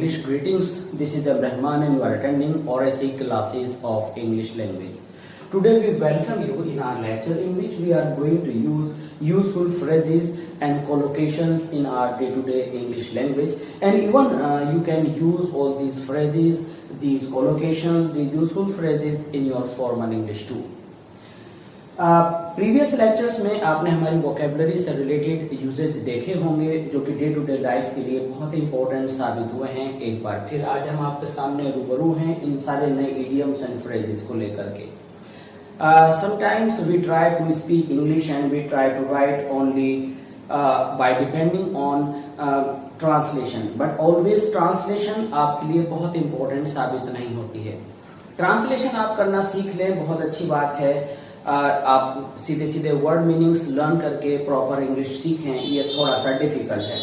English greetings. This is Abrahman and you are attending RSC classes of English language. Today we welcome you in our lecture in which we are going to use useful phrases and collocations in our day-to-day English language, and even you can use all these phrases, these collocations, these useful phrases in your formal English too. Previous lectures में आपने हमारी vocabulary से related usage देखे होंगे जो कि day to day life के लिए बहुत ही इंपॉर्टेंट साबित हुए हैं। एक बार फिर आज हम आपके सामने रूबरू हैं इन सारे नए इडियम्स एंड फ्रेजेस को लेकर के। Sometimes we try to speak English and we try to write only by depending on translation, but always translation आपके लिए बहुत इंपॉर्टेंट साबित नहीं होती है। ट्रांसलेशन आप करना सीख लें, बहुत अच्छी बात है। आप सीधे सीधे वर्ड मीनिंग्स लर्न करके प्रॉपर इंग्लिश सीखें, ये थोड़ा सा डिफिकल्ट है।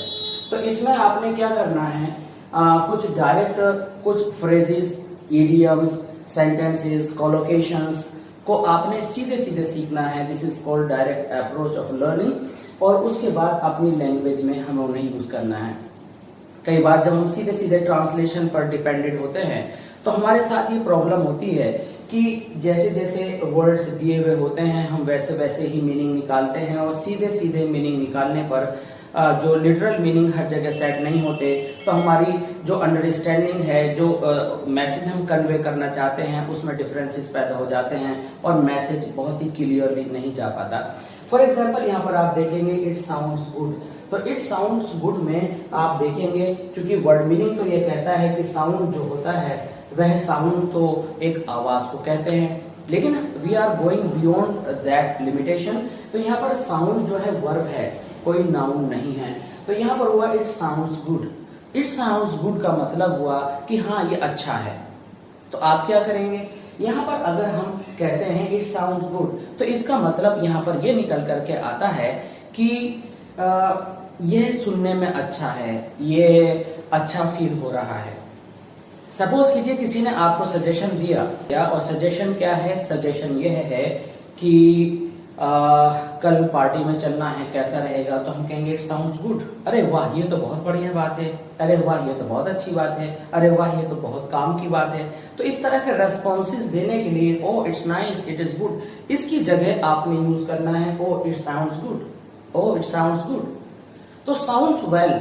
तो इसमें आपने क्या करना है, कुछ डायरेक्ट कुछ फ्रेजेस, इडियम्स, सेंटेंसेस, कोलोकेशंस को आपने सीधे सीधे सीखना है। This is called direct approach of learning, और उसके बाद अपनी लैंग्वेज में हमें उन्हें यूज करना है। कई बार जब हम सीधे सीधे ट्रांसलेशन पर डिपेंडेंट होते हैं तो हमारे साथ ये प्रॉब्लम होती है कि जैसे जैसे वर्ड्स दिए हुए होते हैं हम वैसे वैसे ही मीनिंग निकालते हैं, और सीधे सीधे मीनिंग निकालने पर जो लिटरल मीनिंग हर जगह सेट नहीं होते, तो हमारी जो अंडरस्टैंडिंग है, जो मैसेज हम कन्वे करना चाहते हैं उसमें डिफरेंसेस पैदा हो जाते हैं और मैसेज बहुत ही क्लियरली नहीं जा पाता। फॉर एग्जाम्पल यहाँ पर आप देखेंगे इट साउंड्स गुड, तो इट साउंड्स गुड में आप देखेंगे चूंकि वर्ड मीनिंग तो ये कहता है कि साउंड जो होता है वह साउंड तो एक आवाज को कहते हैं, लेकिन we are going beyond that limitation. तो यहाँ पर साउंड जो है वर्ब है, कोई नाउन नहीं है। तो यहाँ पर हुआ it sounds good. It sounds good का मतलब हुआ कि हाँ ये अच्छा है। तो आप क्या करेंगे, यहाँ पर अगर हम कहते हैं इट साउंड्स गुड तो इसका मतलब यहाँ पर ये निकल करके आता है कि यह सुनने में अच्छा है, ये अच्छा फील हो रहा है। सपोज कीजिए किसी ने आपको सजेशन दिया, और सजेशन क्या है, सजेशन यह है कि कल पार्टी में चलना है, कैसा रहेगा, तो हम कहेंगे इट साउंड्स गुड। अरे वाह ये तो बहुत बढ़िया बात है, अरे वाह ये तो बहुत अच्छी बात है, अरे वाह ये तो बहुत काम की बात है। तो इस तरह के रेस्पॉन्सेज देने के लिए oh it's nice, it is good, इसकी जगह आपने यूज करना है oh it sounds good, oh it sounds good. तो साउंड्स वेल,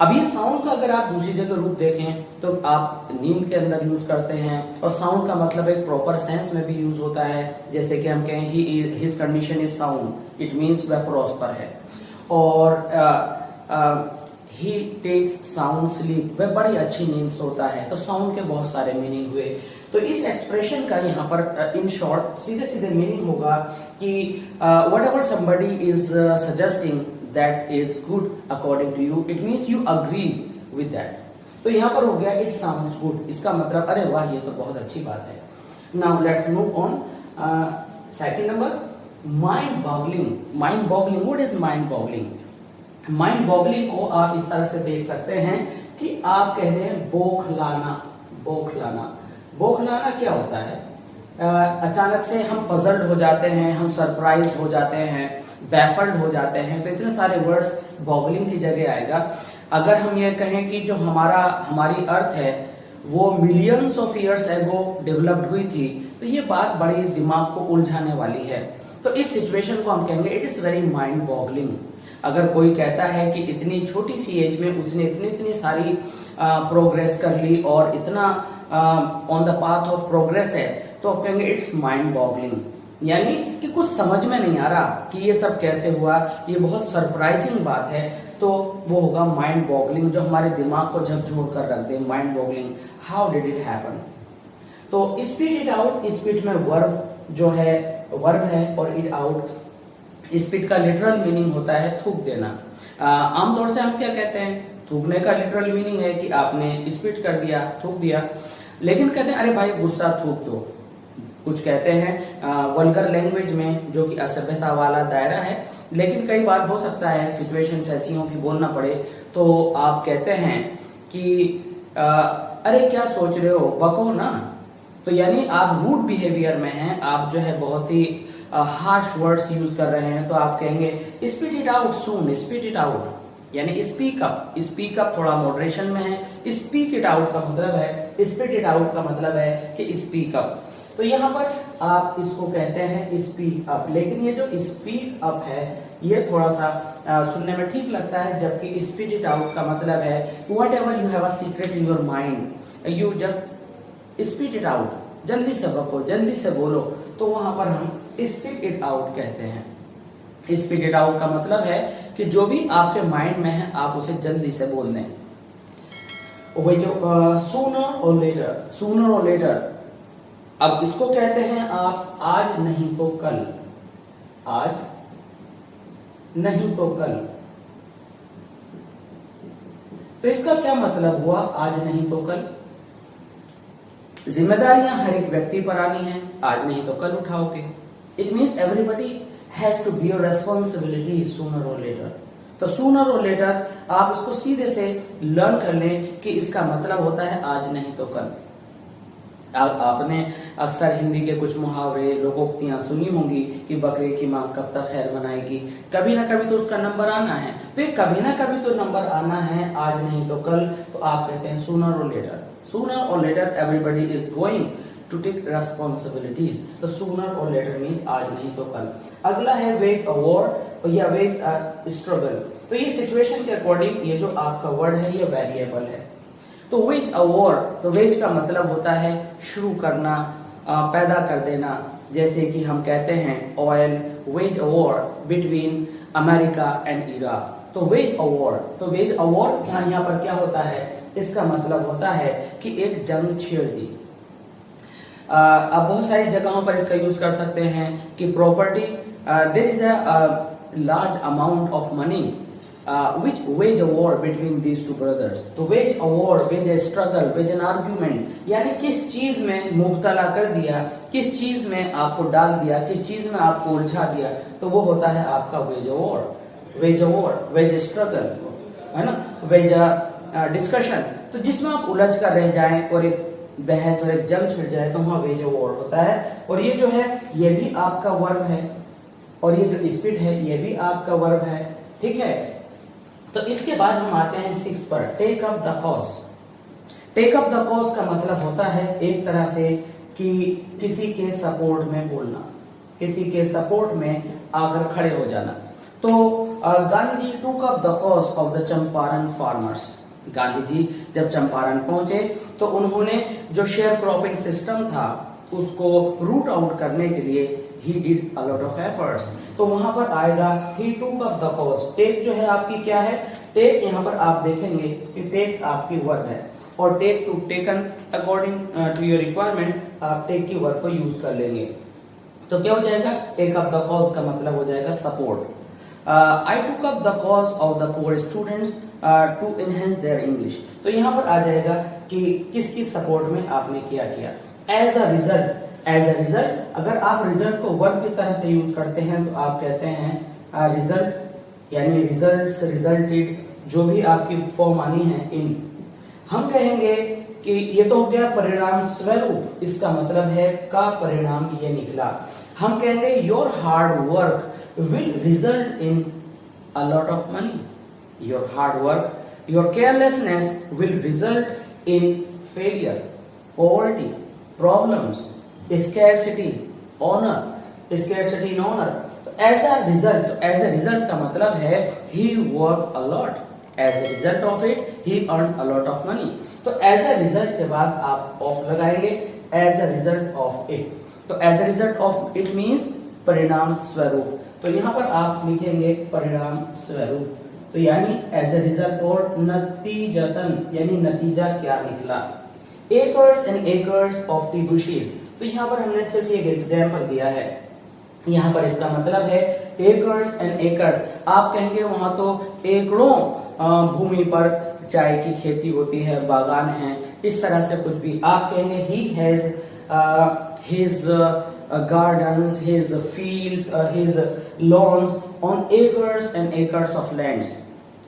अब ये साउंड का अगर आप दूसरी जगह रूप देखें तो आप नींद के अंदर यूज करते हैं, और साउंड का मतलब एक प्रॉपर सेंस में भी यूज होता है। जैसे कि हम कहें his condition is sound, it means वह प्रॉस्पर है। और ही टेक्स साउंड स्लीप, वह बड़ी अच्छी नींद सोता है। तो साउंड के बहुत सारे मीनिंग हुए। तो इस एक्सप्रेशन का यहाँ पर इन शॉर्ट सीधे सीधे मीनिंग होगा कि what ever somebody is suggesting that is good according to you, it means you agree with that. तो यहाँ पर हो गया it sounds good, इसका मतलब अरे वाह ये तो बहुत अच्छी बात है। Now let's move on. Second number, mind boggling. Mind boggling, what is mind boggling? Mind boggling को आप इस तरह से देख सकते हैं कि आप कह रहे हैं बौखलाना। बौखलाना, बौखलाना क्या होता है, अचानक से हम पजल्ड हो जाते हैं, हम सरप्राइज हो जाते हैं, बैफल्ड हो जाते हैं। तो इतने सारे वर्ड्स बॉगलिंग की जगह आएगा। अगर हम ये कहें कि जो हमारी अर्थ है वो millions of years ago developed हुई थी, तो ये बात बड़ी दिमाग को उलझाने वाली है। तो इस सिचुएशन को हम कहेंगे it is very mind boggling. अगर कोई कहता है कि इतनी छोटी सी एज में उसने इतनी सारी प्रोग्रेस कर ली और इतना on the path of progress है, तो आप कहेंगे इट्स माइंड बॉगलिंग, यानी कि कुछ समझ में नहीं आ रहा कि ये सब कैसे हुआ, ये बहुत सरप्राइजिंग बात है। तो वो होगा माइंड बॉगलिंग, जो हमारे दिमाग को झकझोर कर रख दे। Mind boggling, how did it happen. तो स्पीट इट आउट, स्पीट में वर्ब जो है वर्ब है, और इट आउट स्पीट का लिटरल मीनिंग होता है थूक देना। आमतौर से हम क्या कहते हैं, थूकने का लिटरल मीनिंग है कि आपने स्पीट कर दिया, थूक दिया। लेकिन कहते हैं अरे भाई गुस्सा थूक दो। कुछ कहते हैं वल्गर लैंग्वेज में, जो कि असभ्यता वाला दायरा है, लेकिन कई बार हो सकता है सिचुएशंस ऐसी हो कि बोलना पड़े, तो आप कहते हैं कि अरे क्या सोच रहे हो, बको ना। तो यानी आप रूड बिहेवियर में हैं, आप जो है बहुत ही हार्श वर्ड्स यूज कर रहे हैं, तो आप कहेंगे spit it out soon, spit it out. यानी स्पीक अप थोड़ा मॉडरेशन में है। स्पीक इट आउट का मतलब है, स्पीट इट आउट का मतलब है कि स्पीक अप। तो यहाँ पर आप इसको कहते हैं स्पीक अप, लेकिन ये जो स्पीक अप है ये थोड़ा सा सुनने में ठीक लगता है, जबकि स्पीट इट आउट का मतलब है whatever you have a secret in your mind, you just spit it out, जल्दी से बको, जल्दी से बोलो, तो वहां पर हम स्पीट इट आउट कहते हैं। स्पीट इट आउट का मतलब है कि जो भी आपके माइंड में है आप उसे जल्दी से बोल दें। वही जो सूनर और लेटर, अब इसको कहते हैं आप आज नहीं तो कल, आज नहीं तो कल। तो इसका क्या मतलब हुआ आज नहीं तो कल? जिम्मेदारियां हर एक व्यक्ति पर आनी है, आज नहीं तो कल उठाओगे। It means everybody has to bear responsibility sooner or later. तो सूनर और लेटर आप इसको सीधे से लर्न कर लें कि इसका मतलब होता है आज नहीं तो कल। आपने अक्सर हिंदी के कुछ मुहावरे, लोकोक्तियां सुनी होंगी कि बकरे की मां कब तक खैर मनाएगी, कभी ना कभी तो उसका नंबर आना है। तो ये कभी ना कभी तो नंबर आना है, आज नहीं तो कल, तो आप कहते हैं sooner or later. Sooner or later everybody is going to take responsibilities. तो सूनर और लेटर मीन्स आज नहीं तो कल। अगला है वेट अ वॉर या वेट अ स्ट्रगल। तो ये सिचुएशन के अकॉर्डिंग ये जो आपका वर्ड है ये वेरिएबल है। तो वेज अ वॉर, तो वेज का मतलब होता है शुरू करना, पैदा कर देना। जैसे कि हम कहते हैं oil wage a war between America and Iraq. तो वेज अ वॉर, तो वेज अ वॉर यहाँ पर क्या होता है, इसका मतलब होता है कि एक जंग छेड़ दी। आप बहुत सारी जगहों पर इसका यूज कर सकते हैं कि property there is a large amount of money which wage a war between these two brothers। तो wage a war, wage a struggle, wage an argument, यानी किस चीज में मुब्तला कर दिया, किस चीज में आपको डाल दिया, किस चीज में आपको उलझा दिया, तो वो होता है आपका wage a war, wage a war, wage a struggle, है ना, wage a discussion। तो जिसमें आप उलझ कर रह जाएं और एक बहस और एक जंग छिड़ जाए तो वहां wage a war होता है। और ये जो है ये भी आपका वर्ब है, और ये जो स्पीड है ये भी आपका वर्ब है, ठीक है। तो इसके बाद हम आते हैं 6 पर, take up the cause. Take up the cause का मतलब होता है एक तरह से कि किसी के सपोर्ट में बोलना, किसी के सपोर्ट में आकर खड़े हो जाना। तो Gandhi ji took up the cause of the Champaran farmers. Gandhi ji जब चंपारण पहुंचे तो उन्होंने जो शेयर क्रॉपिंग सिस्टम था उसको रूट आउट करने के लिए he did a lot of efforts। तो वहां पर आएगा he took up the cause। Take जो है आपकी क्या है, टेक यहाँ पर आप देखेंगे कि टेक आपकी वर्ब है, और take to taken according to your requirement आप टेक की वर्ब को यूज कर लेंगे। तो क्या हो जाएगा, टेक अप द कॉज का मतलब हो जाएगा support. I took up the cause of the poor students to enhance their English. तो यहाँ पर आ जाएगा कि किसकी सपोर्ट में आपने क्या किया। As a result, as a result, अगर आप रिजल्ट को वर्ब की तरह से यूज करते हैं तो आप कहते हैं रिजल्ट, यानी रिजल्ट्स, रिजल्टेड, जो भी आपकी फॉर्म आनी है इन। हम कहेंगे कि ये तो हो गया परिणाम स्वरूप, इसका मतलब है का परिणाम ये निकला। हम कहेंगे your hard work will result in a lot of money. Your hard work, your carelessness will result in failure, poverty, problems, scarcity, honor, scarcity in honor। तो as a result, as a result का मतलब है he worked a lot, as a result of it he earned a lot of money। तो as a result के बाद आप of लगाएंगे, as a result of it। तो as a result of it means परिणाम स्वरूप। तो यहाँ पर आप लिखेंगे परिणाम स्वरूप, तो यानी as a result और नतीजतन, यानी नतीजा क्या निकला। Acres and acres of tea bushes। तो यहाँ पर हमने सिर्फ एक एग्जाम्पल दिया है, यहाँ पर इसका मतलब है एकर्स एंड एकर्स। आप कहेंगे वहां तो एकड़ों भूमि पर चाय की खेती होती है, बागान है, इस तरह से कुछ भी। आप कहेंगे he has his gardens, his fields, his lawns on acres and acres of lands।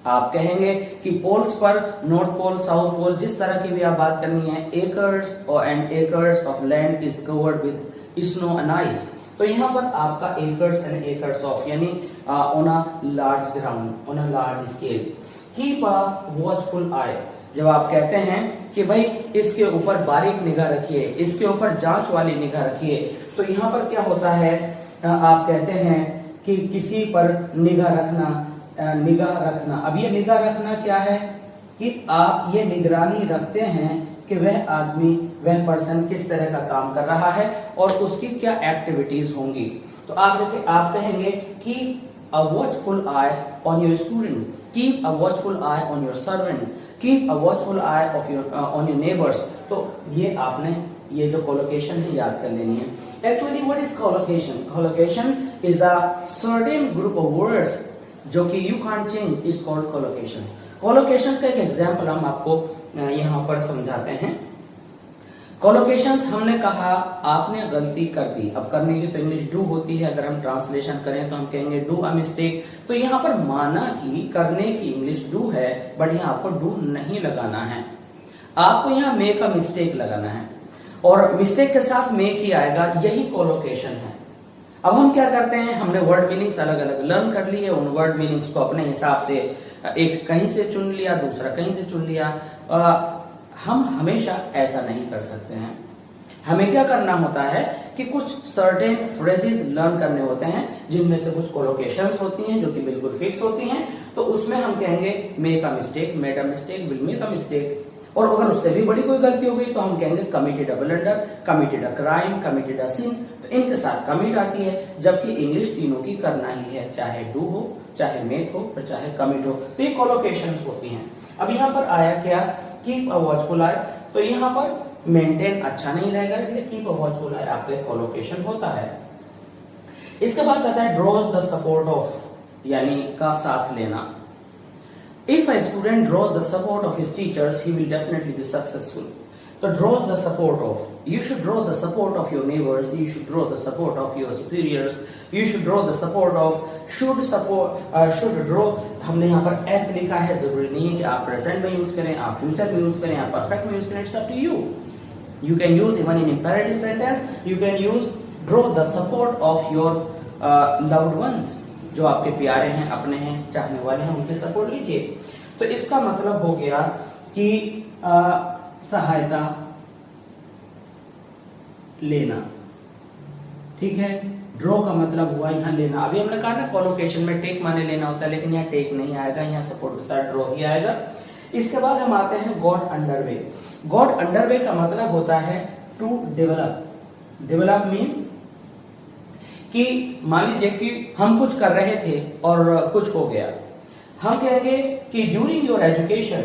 आप कहेंगे कि पोल्स पर, नॉर्थ पोल, साउथ पोल, जिस तरह की भी आप बात करनी है, acres and acres of land is covered with snow and ice. तो यहाँ पर आपका एकर्स एंड एकर्स ऑफ, यानी on a large ground, on a large scale. Keep a watchful eye. जब आप कहते हैं कि भाई इसके ऊपर बारीक निगाह रखिए, इसके ऊपर जांच वाली निगाह रखिए, तो यहाँ पर क्या होता है, आप कहते हैं कि किसी पर निगाह रखना। अब ये निगाह रखना क्या है कि आप ये निगरानी रखते हैं कि वह आदमी, वह पर्सन किस तरह का काम कर रहा है और उसकी क्या एक्टिविटीज होंगी। तो आप कहेंगे keep a watchful I on your student, keep a watchful I on your servant, keep a watchful I of your on your neighbours. तो ये आपने ये जो कोलोकेशन है याद कर लेनी है। Actually what is collocation? Collocation is a certain group of words जो कि you can't change, is called collocation. Collocation का एक एग्जांपल हम आपको यहाँ पर समझाते हैं। कोलोकेशंस हमने कहा आपने गलती कर दी, अब करने की तो इंग्लिश डू होती है, अगर हम ट्रांसलेशन करें तो हम कहेंगे डू अ मिस्टेक। तो यहाँ पर माना कि करने की इंग्लिश डू है, बट यहाँ आपको डू नहीं लगाना है, आपको यहाँ मेक अ मिस्टेक लगाना है, और मिस्टेक के साथ मेक ही आएगा, यही कोलोकेशन है। अब हम क्या करते हैं, हमने वर्ड मीनिंग्स अलग अलग लर्न कर लिए, उन वर्ड मीनिंग्स को अपने हिसाब से एक कहीं से चुन लिया, दूसरा कहीं से चुन लिया। हम हमेशा ऐसा नहीं कर सकते हैं। हमें क्या करना होता है कि कुछ सर्टेन फ्रेजेस लर्न करने होते हैं जिनमें से कुछ कोलोकेशंस होती हैं जो कि बिल्कुल फिक्स होती हैं। तो उसमें हम कहेंगे make a mistake, made a mistake, will make a mistake. और अगर उससे भी बड़ी कोई गलती हो गई तो हम कहेंगे committed a blunder, committed a crime, committed a sin. तो इनके साथ कमिट आती है, जबकि इंग्लिश तीनों की करना ही है, चाहे डू हो, चाहे मेक हो और चाहे कमिट हो। तो ये कोलोकेशंस होती हैं। अब यहाँ पर आया क्या, कीप अ वॉचफुल आई। तो यहाँ पर मेंटेन अच्छा नहीं रहेगा, इसलिए कीप अ वॉचफुल आई आपका कोलोकेशन होता है। इसके बाद कहता है ड्रॉज द सपोर्ट ऑफ, यानी का साथ लेना। If a student draws the support of his teachers, he will definitely be successful. So draws the support of. You should draw the support of your neighbors. You should draw the support of your superiors. You should draw the support of. Should draw. हमने यहाँ पर s लिखा है, जरूरी नहीं है कि आप प्रेजेंट में यूज करें, आप फ्यूचर में यूज करें, आप परफेक्ट में यूज करें, it's up to you. You can use even in imperative sentence. You can use draw the support of your loved ones. जो आपके प्यारे हैं, अपने हैं, चाहने वाले हैं, उनके सपोर्ट लीजिए। तो इसका मतलब हो गया कि सहायता लेना, ठीक है। ड्रॉ का मतलब हुआ यहाँ लेना। अभी हमने कहा ना कोलोकेशन में टेक माने लेना होता है, लेकिन यहाँ टेक नहीं आएगा, यहाँ सपोर्ट के साथ ड्रॉ ही आएगा। इसके बाद हम आते हैं got under way. Got under way का मतलब होता है टू डेवलप। डेवलप मीन्स कि मान लीजिए कि हम कुछ कर रहे थे और कुछ हो गया, हम कहेंगे कि during your education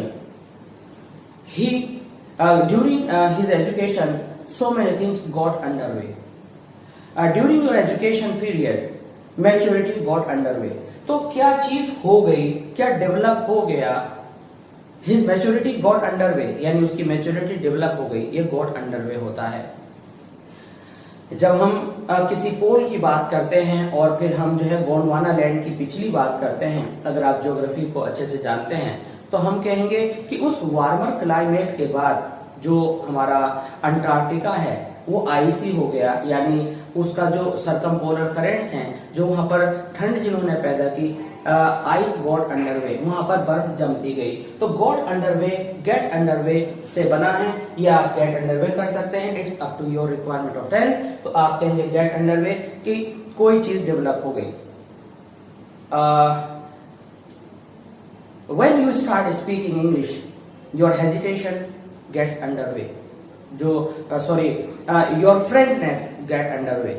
during his education so many things got under way. During your education period maturity got under way. तो क्या चीज हो गई, क्या डेवलप हो गया, his maturity got under way, यानी उसकी मैच्योरिटी डेवलप हो गई, ये गॉट अंडर वे होता है। जब हम किसी पोल की बात करते हैं और फिर हम जो है गोंडवाना लैंड की पिछली बात करते हैं, अगर आप ज्योग्राफी को अच्छे से जानते हैं तो हम कहेंगे कि उस वार्मर क्लाइमेट के बाद जो हमारा अंटार्कटिका है वो आइसी हो गया, यानी उसका जो सरकमपोलर करंट्स हैं, जो वहां पर ठंड जिन्होंने पैदा की, आइस गॉट अंडर वे, वहां पर बर्फ जमती गई। तो got under way, gate under वे से बना है, या आप गेट अंडर वे कर सकते हैं, it's up to your requirement of tense. तो आप कहेंगे गेट अंडर वे कि कोई चीज डेवलप हो गई। When you start speaking English your hesitation gets under way, जो your frankness get under way,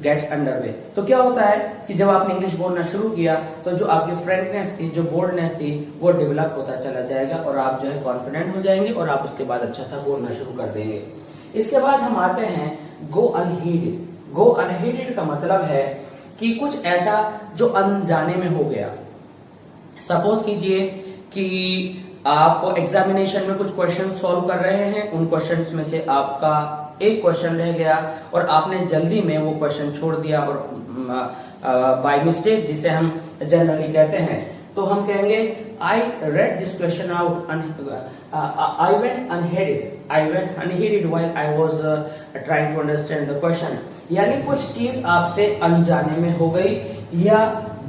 gets under way. तो क्या होता है कि जब आपने इंग्लिश बोलना शुरू किया तो जो आपकी फ्रेंकनेस थी, जो बोल्डनेस थी, वो डेवलप होता चला जाएगा और आप जो है कॉन्फिडेंट हो जाएंगे और आप उसके बाद अच्छा सा बोलना शुरू कर देंगे। इसके बाद हम आते हैं गो अनहीडेड। गो अनहीडेड का मतलब है कि कुछ ऐसा जो अनजाने में हो गया। सपोज कीजिए कि आप एग्जामिनेशन में कुछ क्वेश्चन सॉल्व कर रहे हैं, उन क्वेश्चंस में से आपका एक क्वेश्चन रह गया और आपने जल्दी में वो क्वेश्चन छोड़ दिया और बाय मिस्टेक, जिसे हम जनरली कहते हैं, तो हम कहेंगे I read this question out, I went unheeded while I was trying to understand the question. यानी कुछ चीज आपसे अनजाने में हो गई या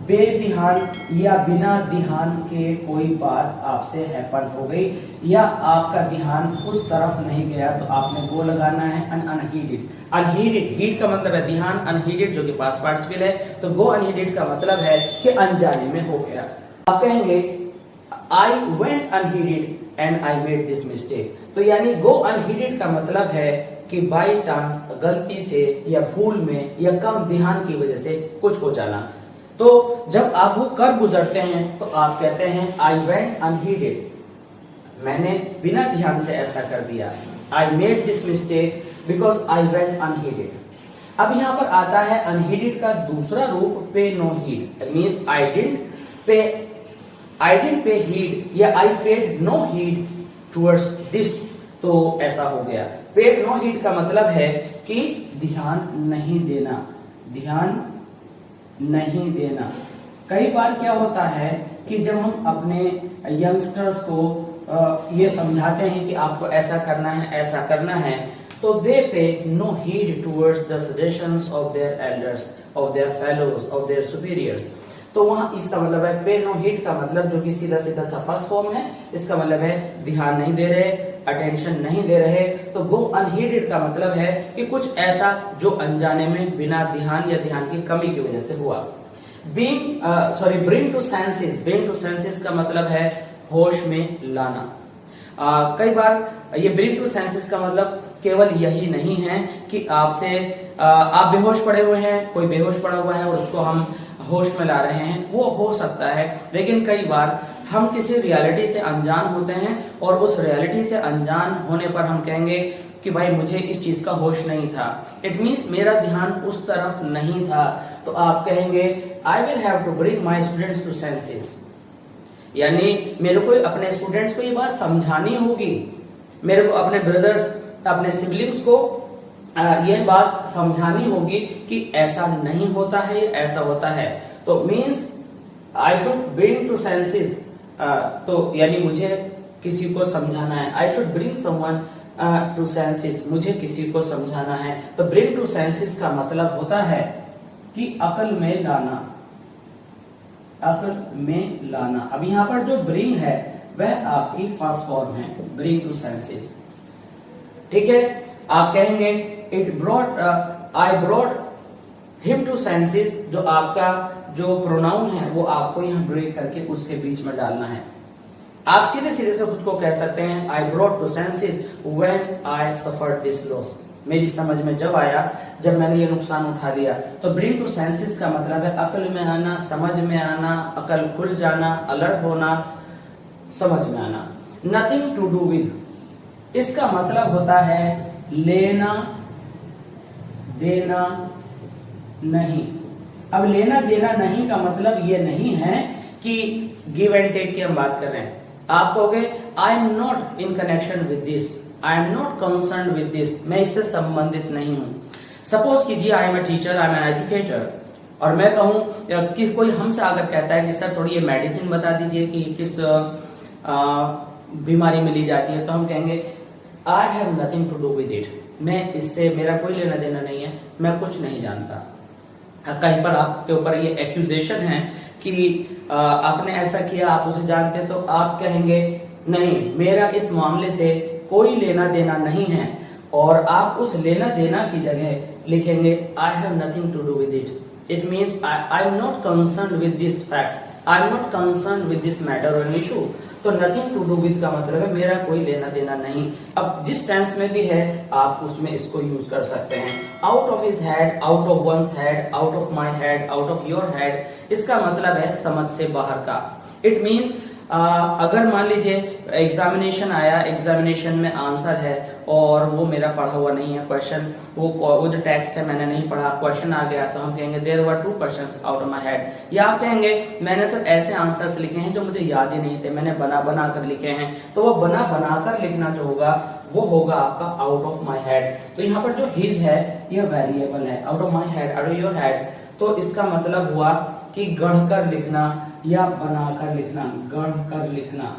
बेध्यान या बिना ध्यान के कोई बात आपसे हैपन हो गई या आपका ध्यान उस तरफ नहीं गया तो आपने गो लगाना है। अनहीडेड, अनहीडेड, हीड का मतलब है ध्यान, अनहीडेड जो कि पास्ट पार्टिसिपल है, तो गो अनहीडेड का मतलब है कि अनजाने में हो गया। आप कहेंगे I went unheeded and I made this mistake, तो यानी गो अनहीडेड का मतलब है कि बाई चांस, गलती से या भूल में या कम ध्यान की वजह से कुछ हो जाना। तो जब आप वो कर गुजरते हैं तो आप कहते हैं आई वेंट अनहीडेड, मैंने बिना ध्यान से ऐसा कर दिया। I made this mistake because I went unheeded. अब यहां पर आता है अनहीडेड का दूसरा रूप pay no heed, means I didn't pay heed या I paid no heed towards this, तो ऐसा हो गया। पेड नो हीड का मतलब है कि ध्यान नहीं देना, ध्यान नहीं देना। कई बार क्या होता है कि जब हम अपने यंगस्टर्स को ये समझाते हैं कि आपको ऐसा करना है, ऐसा करना है, तो they pay no heed towards the suggestions of their elders, of their fellows, of their superiors. तो वहां इसका मतलब है पे नो हीड का मतलब जो कि सीधा सीधा सा फर्स्ट फॉर्म है, इसका मतलब है ध्यान नहीं दे रहे, अटेंशन नहीं दे रहे। तो गो अनहीडेड का मतलब है कि कुछ ऐसा जो अनजाने में बिना ध्यान या ध्यान की कमी की वजह से हुआ। Bring to senses, bring to senses का मतलब है होश में लाना। कई बार ये ब्रिंग टू सेंसेस का मतलब केवल यही नहीं है कि आपसे आप बेहोश पड़े हुए हैं, कोई बेहोश पड़ा हुआ है और उसको हम होश में ला रहे हैं, वो हो सकता है। लेकिन कई बार हम किसी रियलिटी से अनजान होते हैं और उस रियलिटी से अनजान होने पर हम कहेंगे कि भाई मुझे इस चीज का होश नहीं था, इट मीन्स मेरा ध्यान उस तरफ नहीं था। तो आप कहेंगे I will have to bring my students to senses, यानी मेरे को अपने स्टूडेंट्स को ये बात समझानी होगी, मेरे को अपने ब्रदर्स, अपने सिबलिंग्स को यह बात समझानी होगी कि ऐसा नहीं होता है, ऐसा होता है। तो means I should bring to senses, तो यानी मुझे किसी को समझाना है। I should bring someone to senses, मुझे किसी को समझाना है। तो ब्रिंग टू सेंसेस का मतलब होता है कि अकल में लाना, अकल में लाना। अब यहां पर जो ब्रिंग है वह आपकी फर्स्ट फॉर्म है, ब्रिंग टू सेंसेस, ठीक है। आप कहेंगे it brought, I brought him to senses, जो आपका जो प्रोनाउन है वो आपको यहाँ ब्रेक करके उसके बीच में डालना है। आप सीधे सीधे से खुद को कह सकते हैं I brought to senses when I suffered this loss, मेरी समझ में जब आया, जब मैंने ये नुकसान उठा लिया। तो ब्रिंग टू सेंसेस का मतलब है अकल में आना, समझ में आना, अकल खुल जाना, अलर्ट होना, समझ में आना। नथिंग टू डू विद, इसका मतलब होता है लेना देना नहीं। अब लेना देना नहीं का मतलब ये नहीं है कि गिव एंड टेक की हम बात कर रहे हैं। आप कहोगे I am not in connection with this, I am not concern with this, मैं इससे संबंधित नहीं हूं। सपोज कीजिए I am a teacher, I am an educator, और मैं कहूं कि कोई हमसे अगर कहता है कि सर थोड़ी ये मेडिसिन बता दीजिए कि किस बीमारी में ली जाती है, तो हम कहेंगे I have nothing to do with it, मैं इससे, मेरा कोई लेना देना नहीं है, मैं कुछ नहीं जानता। कहीं पर आपके ऊपर ये एक्यूजेशन है कि आपने ऐसा किया, आप उसे जानते हैं, तो आप कहेंगे नहीं, मेरा इस मामले से कोई लेना देना नहीं है, और आप उस लेना देना की जगह लिखेंगे I have nothing to do with it. It means I am not concern with this fact, I am not concern with this matter और इशू। तो नथिंग टू डू विद का मतलब है मेरा कोई लेना देना नहीं। अब जिस टेंस में भी है आप उसमें इसको यूज कर सकते हैं। Out of his head, out of once head, out of my head, out of your head, इसका मतलब है समझ से बाहर का। इट मीन्स अगर मान लीजिए एग्जामिनेशन आया, एग्जामिनेशन में आंसर है और वो मेरा पढ़ा हुआ नहीं है क्वेश्चन, वो जो टेक्स्ट है मैंने नहीं पढ़ा, क्वेश्चन आ गया, तो हम कहेंगे there were 2 questions out of my head. या आप कहेंगे मैंने तो ऐसे आंसर्स लिखे हैं जो मुझे याद ही नहीं थे, मैंने बना बना कर लिखे हैं। तो वो बना बना कर लिखना जो होगा वो होगा आपका आउट ऑफ माई हेड। तो यहाँ पर जो हिज है यह वेरिएबल है, out of my head, out of your head. तो इसका मतलब हुआ कि गढ़कर लिखना या बनाकर लिखना, गढ़कर लिखना,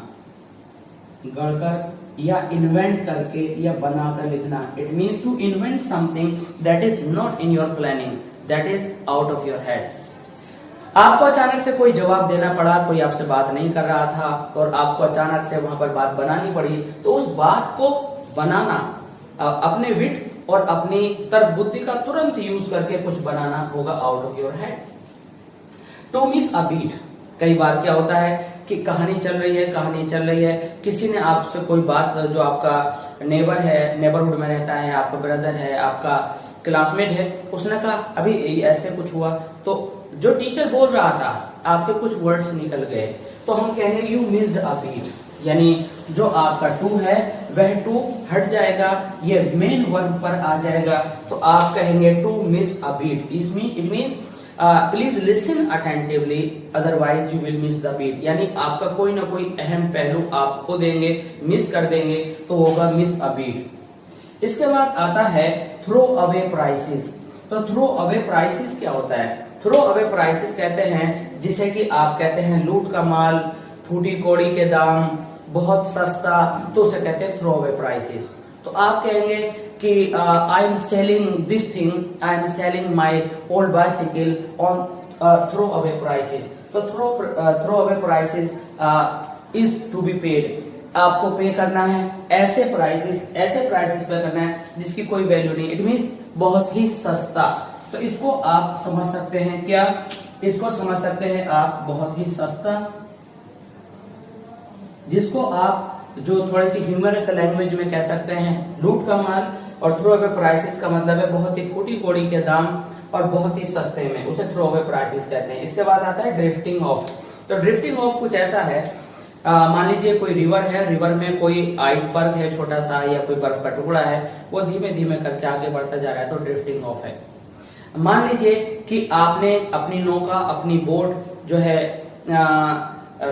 गढ़कर या इन्वेंट करके या बनाकर लिखना। It means to invent something that is not in your planning, that is out of your head. आपको अचानक से कोई जवाब देना पड़ा, कोई आपसे बात नहीं कर रहा था और आपको अचानक से वहां पर बात बनानी पड़ी, तो उस बात को बनाना अपने विट और अपनी तर्क बुद्धि का तुरंत यूज करके कुछ बनाना होगा out of your head. To miss a beat, कई बार क्या होता है कि कहानी चल रही है, किसी ने आपसे कोई बात, जो आपका नेबर है, नेबरहुड में रहता है, आपका ब्रदर है, आपका क्लासमेट है, उसने कहा अभी ऐसे कुछ हुआ, तो जो टीचर बोल रहा था आपके कुछ वर्ड्स निकल गए, तो हम कहेंगे यू मिस्ड अ बीट, यानी जो आपका टू है वह टू हट जाएगा, ये मेन वर्ब पर आ जाएगा, तो आप कहेंगे to miss a beat. It means please listen attentively otherwise you will miss the beat, यानी आपका कोई ना कोई अहम पहलू आप खो देंगे, मिस कर देंगे, तो होगा मिस अ बीट। इसके बाद आता है थ्रो अवे प्राइसेस। तो थ्रो अवे प्राइसेस क्या होता है? थ्रो अवे प्राइसेस कहते हैं जिसे कि आप कहते हैं लूट का माल, फूटी कौड़ी के दाम, बहुत सस्ता, तो उसे कहते हैं थ्रो अवे प्राइसेस। तो आप कहेंगे कि I am selling this thing, I am selling my old bicycle on throw away prices. तो throw away prices is to be paid, आपको पे करना है ऐसे प्राइसेस पे करना है जिसकी कोई वैल्यू नहीं, इट मीन्स बहुत ही सस्ता। तो इसको आप समझ सकते हैं क्या? इसको समझ सकते हैं आप बहुत ही सस्ता, जिसको आप जो थोड़ी सी ह्यूमरस लैंग्वेज में कह सकते हैं लूट का माल, और थ्रो अवे प्राइसेस का मतलब है बहुत ही फूटी कौड़ी के दाम और बहुत ही सस्ते में, उसे थ्रो अवे प्राइसेस कहते हैं। इसके बाद आता है ड्रिफ्टिंग ऑफ। तो ड्रिफ्टिंग ऑफ कुछ ऐसा है, मान लीजिए कोई रिवर है, रिवर में कोई आइसबर्ग है छोटा सा, या कोई बर्फ का टुकड़ा है, वो धीमे धीमे करके आगे बढ़ता जा रहा है, तो ड्रिफ्टिंग ऑफ है। मान लीजिए कि आपने अपनी नौका, अपनी बोट जो है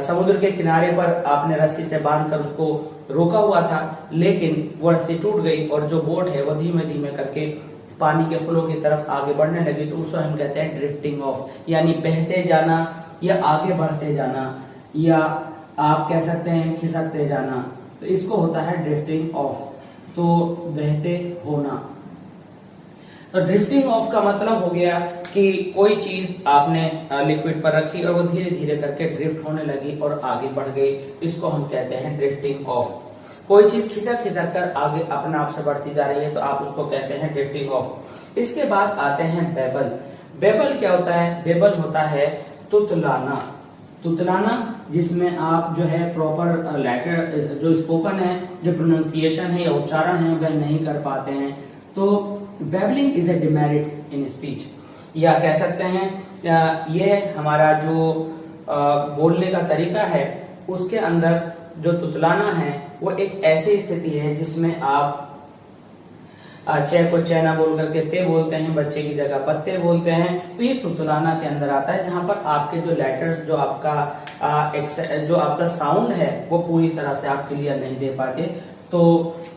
समुद्र के किनारे पर आपने रस्सी से बांधकर उसको रोका हुआ था, लेकिन वो रस्सी टूट गई और जो बोट है वो धीमे धीमे करके पानी के फ्लो की तरफ आगे बढ़ने लगी, तो उसको हम कहते हैं ड्रिफ्टिंग ऑफ, यानी बहते जाना या आगे बढ़ते जाना, या आप कह सकते हैं खिसकते जाना, तो इसको होता है ड्रिफ्टिंग ऑफ, तो बहते होना। तो ड्रिफ्टिंग ऑफ का मतलब हो गया कि कोई चीज आपने लिक्विड पर रखी और वो धीरे धीरे करके ड्रिफ्ट होने लगी और आगे बढ़ गई, इसको हम कहते हैं ड्रिफ्टिंग ऑफ। कोई चीज खिसक खिसक कर आगे अपने आप से बढ़ती जा रही है, तो आप उसको कहते हैं ड्रिफ्टिंग ऑफ। इसके बाद आते हैं बेबल। बेबल क्या होता है? बेबल होता है तुतलाना। तुतलाना जिसमें आप जो है प्रॉपर लेटर जो स्पोकन है, जो प्रोनाउंसिएशन है या उच्चारण है वह नहीं कर पाते हैं, तो babbling is a demerit in speech, या कह सकते हैं यह हमारा जो बोलने का तरीका है उसके अंदर जो तुतलाना है वो एक ऐसी स्थिति है जिसमें आप चे को चैना बोल करके ते बोलते हैं, बच्चे की जगह पत्ते बोलते हैं, तो ये तुतलाना के अंदर आता है, जहां पर आपके जो लेटर्स, जो आपका साउंड है वो पूरी तरह से आप क्लियर नहीं दे पाते, तो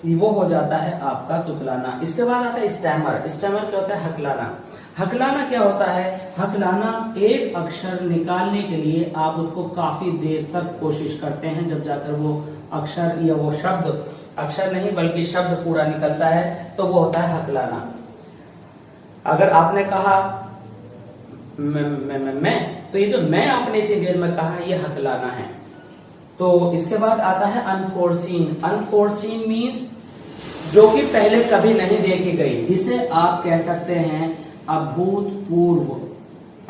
वो हो जाता है आपका तुतलाना। इसके बाद आता है स्टैमर। स्टैमर क्या होता है? हकलाना। हकलाना क्या होता है? हकलाना एक अक्षर निकालने के लिए आप उसको काफी देर तक कोशिश करते हैं, जब जाकर वो अक्षर या वो शब्द, अक्षर नहीं बल्कि शब्द पूरा निकलता है, तो वो होता है हकलाना। अगर आपने कहा मैं, तो ये जो मैं आपने इतनी देर में कहा ये हकलाना है। तो इसके बाद आता है अनफोर्सीन। अनफोर्सीन मीन्स जो कि पहले कभी नहीं देखी गई, इसे आप कह सकते हैं अभूतपूर्व।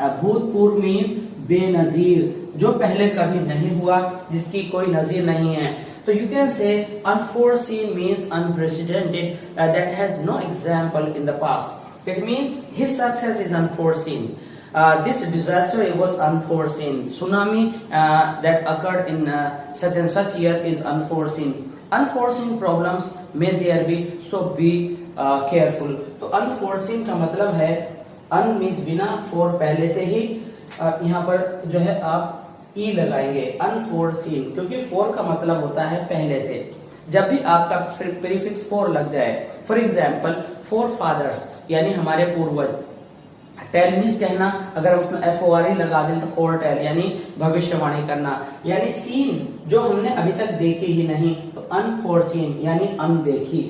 अभूतपूर्व मीन्स बेनजीर, जो पहले कभी नहीं हुआ, जिसकी कोई नजीर नहीं है। तो you can say unforeseen means unprecedented, that has no example in the past. It means his success is unforeseen. This disaster was unforeseen. Tsunami that occurred in such and such year is unforeseen. Unforeseen problems may there be, so be careful. तो unforeseen का मतलब है un means बिना, for पहले से ही, यहाँ पर जो है आप ई लगाएंगे अनफोर्सीन, क्योंकि फोर का मतलब होता है पहले से। जब भी आपका प्रीफिक्स फोर लग जाए, फॉर एग्जाम्पल फोर फादर्स यानी हमारे पूर्वज, टेल मीन्स कहना, अगर हम उसमें FORE लगा दें तो फोर टेल यानी भविष्यवाणी करना, यानी सीन जो हमने अभी तक देखी ही नहीं, तो अनफोर्सीन यानी अनदेखी।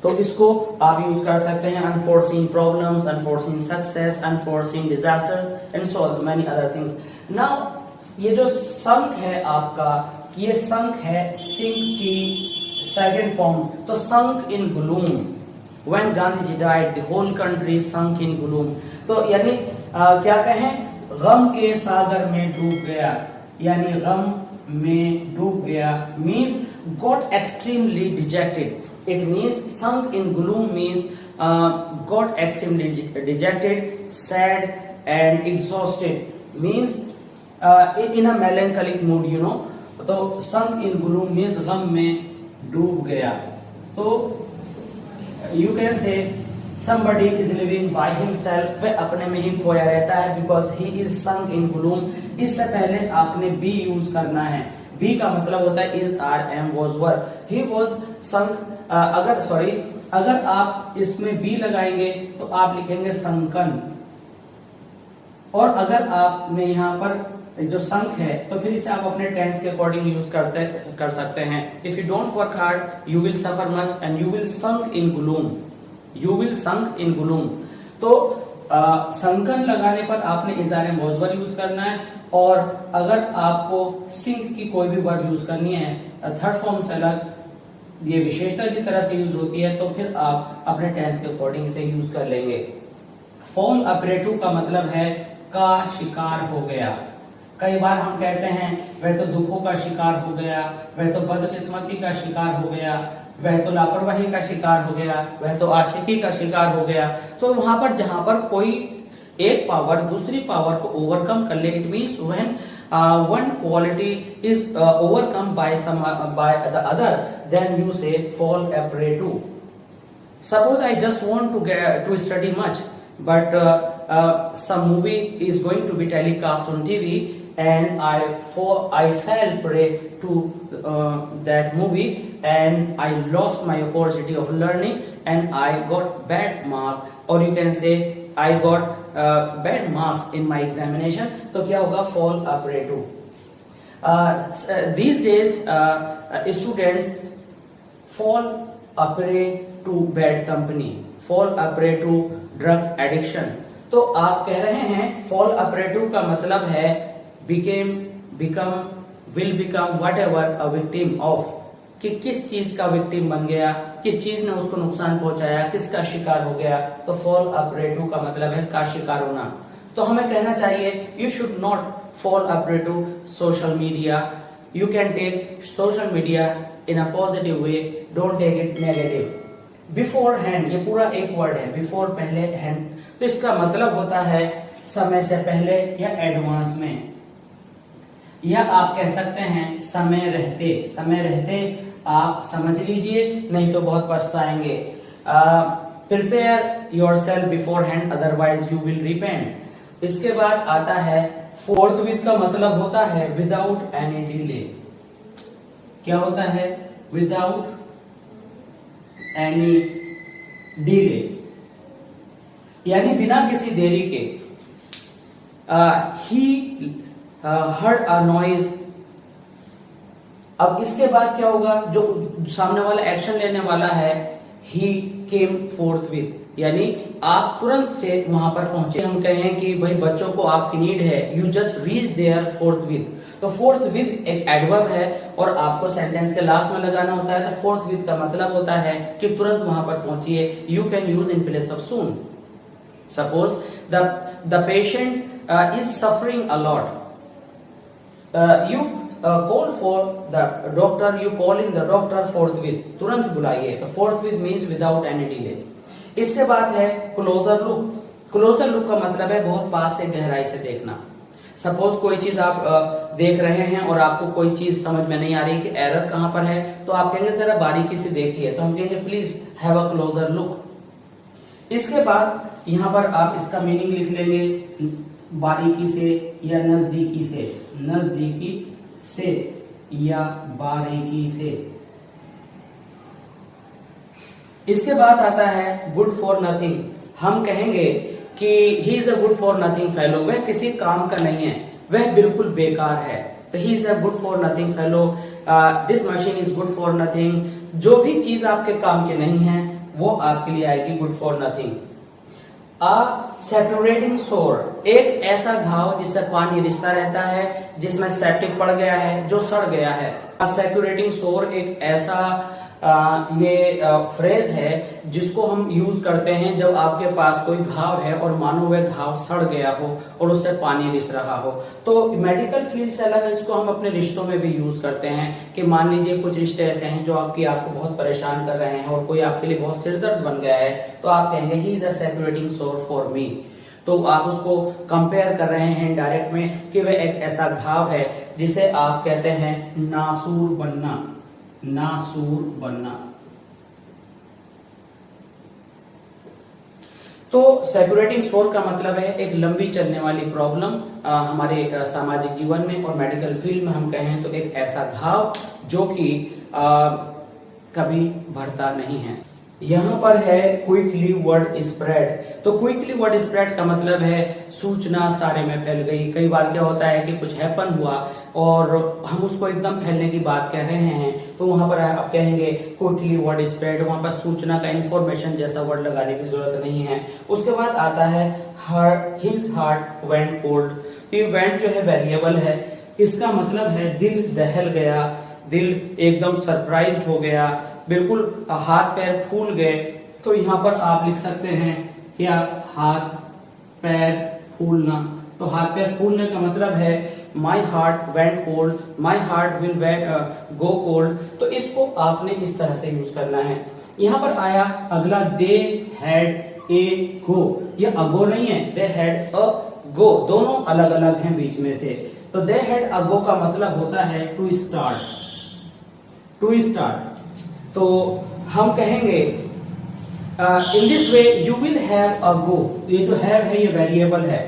तो इसको आप यूज कर सकते हैं unforeseen problems, unforeseen success, unforeseen disaster and so many other things. Now ये जो संक है आपका, ये संक है सिंक की सेकंड फॉर्म। तो sunk in gloom, when Gandhi ji died the whole country sunk in gloom. तो यानी क्या कहें, गम के सागर में डूब गया, यानी गम में डूब गया means got extremely dejected. It means sunk in gloom means got extremely dejected, sad and exhausted. Means in a melancholic mood, you know. तो sunk in gloom means गम में डूब गया। तो you can say somebody is living by himself, वह अपने में ही खोया रहता है, because he is sunk in gloom। इससे पहले आपने be यूज करना है। बी का मतलब होता है is, are, am, was, were. He was sunk. अगर आप इसमें बी लगाएंगे तो आप लिखेंगे संकन, और अगर आपने यहाँ पर जो संक है तो फिर इसे आप अपने टेंस के अकॉर्डिंग यूज कर सकते हैं। If you don't work hard you will suffer much and you will sunk in gloom, you will sunk in gloom. तो संकन लगाने पर आपने is, are, am, was, were use करना है, और अगर आपको सिंक की कोई भी वर्ब यूज करनी है थर्ड फॉर्म से अलग ये विशेषता की तरह से यूज होती है, तो फिर आप अपने टेंस के अकॉर्डिंग इसे यूज कर लेंगे। फॉल अपरेटू का मतलब है का शिकार हो गया। कई बार हम कहते हैं वह तो दुखों का शिकार हो गया, वह तो बदकिस्मती का शिकार हो गया, वह तो लापरवाही का शिकार हो गया, वह तो आशिकी का शिकार हो गया। तो वहां पर जहां पर कोई एक पावर दूसरी पावर को ओवरकम कर ले, it means when one quality is overcome by the other, then you say fall a prey to। Suppose I just want to study much, but some movie is going to be telecast on TV, and I fell prey to that movie, and I lost my opportunity of learning, and I got bad mark, or you can say I got bad marks in my examination। तो क्या होगा, fall a prey to। These days students fall a prey to bad company, fall a prey to drugs addiction। तो आप कह रहे हैं fall a prey to का मतलब है became, become, will become, whatever a victim of, कि किस चीज का विक्टिम बन गया, किस चीज ने उसको नुकसान पहुंचाया, किसका शिकार हो गया। तो फॉल अ प्रे टू का मतलब है का शिकार होना। तो हमें कहना चाहिए you should not fall a prey to social media, you can take social media in a positive way, don't take it negative. Beforehand, ये पूरा एक वर्ड है, बिफोर पहले, हैंड, तो इसका मतलब होता है समय से पहले या एडवांस में, या आप कह सकते हैं समय रहते। समय रहते आप समझ लीजिए, नहीं तो बहुत पछताएंगे। Prepare yourself beforehand, otherwise you will repent. इसके बाद आता है फोर्थ विद का मतलब होता है विदाउट एनी डिले। क्या होता है, विदाउट एनी डिले, यानी बिना किसी देरी के। He heard a noise. अब इसके बाद क्या होगा, जो सामने वाला एक्शन लेने वाला है, ही केम फोर्थ विद, यानी आप तुरंत से वहां पर पहुंचे। हम कहें कि भाई बच्चों को आपकी नीड है, you just reach there forthwith. तो फोर्थ विद एक एडवर्ब है और आपको सेंटेंस के लास्ट में लगाना होता है। तो फोर्थ विद का मतलब होता है कि तुरंत वहां पर पहुंचिए। You can use in place of soon. Suppose the patient is suffering a lot, you call for the doctor, you call in the doctor forthwith, तुरंत बुलाइए। तो forthwith means without any delay। इसके बाद है closer look। closer look का मतलब है बहुत पास से, गहराई से देखना। सपोज कोई चीज आप देख रहे हैं और आपको कोई चीज समझ में नहीं आ रही कि एरर कहां पर है, तो आप कहेंगे जरा बारीकी से देखिए। तो हम कहेंगे please have a closure look. इसके बाद यहां पर आप इसका मीनिंग लिख लेंगे, बारीकी से या नजदीकी से, नजदीकी से या बारीकी से। इसके बाद आता है गुड फॉर नथिंग। हम कहेंगे कि he is a good for nothing fellow, वह किसी काम का नहीं है, वह बिल्कुल बेकार है। तो he is a good for nothing fellow, this machine is good for nothing. जो भी चीज आपके काम के नहीं है वो आपके लिए आएगी गुड फॉर नथिंग। सेप्यूरेटिंग सोर, एक ऐसा घाव जिससे पानी रिसता रहता है, जिसमें सेप्टिक पड़ गया है, जो सड़ गया है। सेप्यूरेटिंग सोर एक ऐसा ये फ्रेज है जिसको हम यूज करते हैं जब आपके पास कोई घाव है और मानो वह घाव सड़ गया हो और उससे पानी रिस रहा हो। तो मेडिकल फील्ड से अलग है, इसको हम अपने रिश्तों में भी यूज करते हैं कि मान लीजिए कुछ रिश्ते ऐसे हैं जो आपको बहुत परेशान कर रहे हैं और कोई आपके लिए बहुत सिरदर्द बन गया है, तो आप कहेंगे ही इज अ सेप्यूरेटिंग सोर फॉर मी। तो आप उसको कंपेयर कर रहे हैं डायरेक्ट में कि वह एक ऐसा घाव है जिसे आप कहते हैं नासूर बनना, नासूर बनना। तो सेप्यूरेटिंग सोर का मतलब है एक लंबी चलने वाली प्रॉब्लम हमारे सामाजिक जीवन में और मेडिकल फील्ड में हम कहें तो एक ऐसा घाव जो कि कभी बढ़ता नहीं है। यहां पर है क्विकली वर्ड स्प्रेड। तो क्विकली वर्ड स्प्रेड का मतलब है सूचना सारे में फैल गई। कई बार क्या होता है कि कुछ हैपन हुआ और हम उसको एकदम फैलने की बात कह रहे हैं, तो वहां पर आप कहेंगे क्विकली वर्ड स्प्रेड। वहां पर सूचना का इंफॉर्मेशन जैसा वर्ड लगाने की जरूरत नहीं है। उसके बाद आता है हिज हार्ट वेंट कोल्ड। ये वेंट जो है वेरिएबल है, इसका मतलब है दिल दहल गया, दिल एकदम सरप्राइज्ड हो गया, बिल्कुल हाथ पैर फूल गए। तो यहाँ पर आप लिख सकते हैं क्या, हाथ पैर फूलना। तो हाथ पैर फूलने का मतलब है my heart went cold, my heart will go cold. तो इसको आपने इस तरह से यूज करना है। यहाँ पर आया अगला, दे हैड ए गो। ये अगो नहीं है, दे हैड अ गो, दोनों अलग अलग हैं बीच में से। तो दे हैड अ गो का मतलब होता है टू स्टार्ट, टू स्टार्ट। तो हम कहेंगे in this way you will have a go. ये जो हैव है ये वेरिएबल है।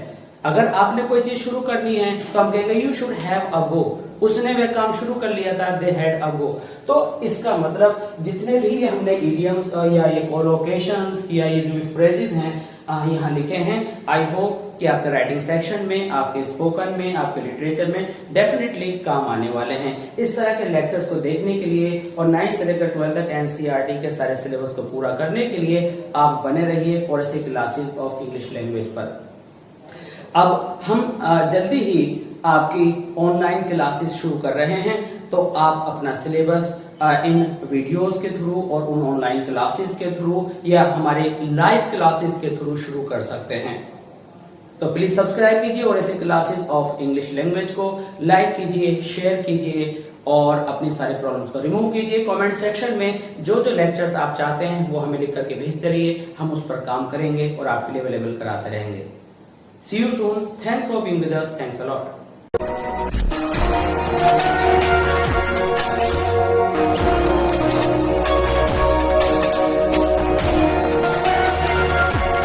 अगर आपने कोई चीज शुरू करनी है तो हम कहेंगे यू शुड हैव अ गो। उसने वह काम शुरू कर लिया था, दे हैड अ गो। तो इसका मतलब जितने भी हमने इडियम्स या ये कोलोकेशंस या ये जो फ्रेजेस हैं यहाँ लिखे हैं, आई होप कि आपके राइटिंग सेक्शन में, आपके स्पोकन में, आपके लिटरेचर में डेफिनेटली काम आने वाले हैं। इस तरह के लेक्चर्स को देखने के लिए और 9 से लेकर 12 तक एनसीईआरटी के सारे सिलेबस को पूरा करने के लिए आप बने रहिए और ऐसे क्लासेस ऑफ इंग्लिश लैंग्वेज पर। अब हम जल्दी ही आपकी ऑनलाइन क्लासेस शुरू कर रहे हैं, तो आप अपना सिलेबस इन वीडियोस के थ्रू और उन ऑनलाइन क्लासेस के थ्रू या हमारे लाइव क्लासेस के थ्रू शुरू कर सकते हैं। तो प्लीज सब्सक्राइब कीजिए और ऐसे क्लासेस ऑफ इंग्लिश लैंग्वेज को लाइक कीजिए, शेयर कीजिए और अपनी सारी प्रॉब्लम्स को रिमूव कीजिए। कमेंट सेक्शन में जो जो लेक्चर्स आप चाहते हैं वो हमें लिख करके भेजते रहिए, हम उस पर काम करेंगे और आपके लिए अवेलेबल कराते रहेंगे। See you soon. Thanks for being with us. Thanks a lot.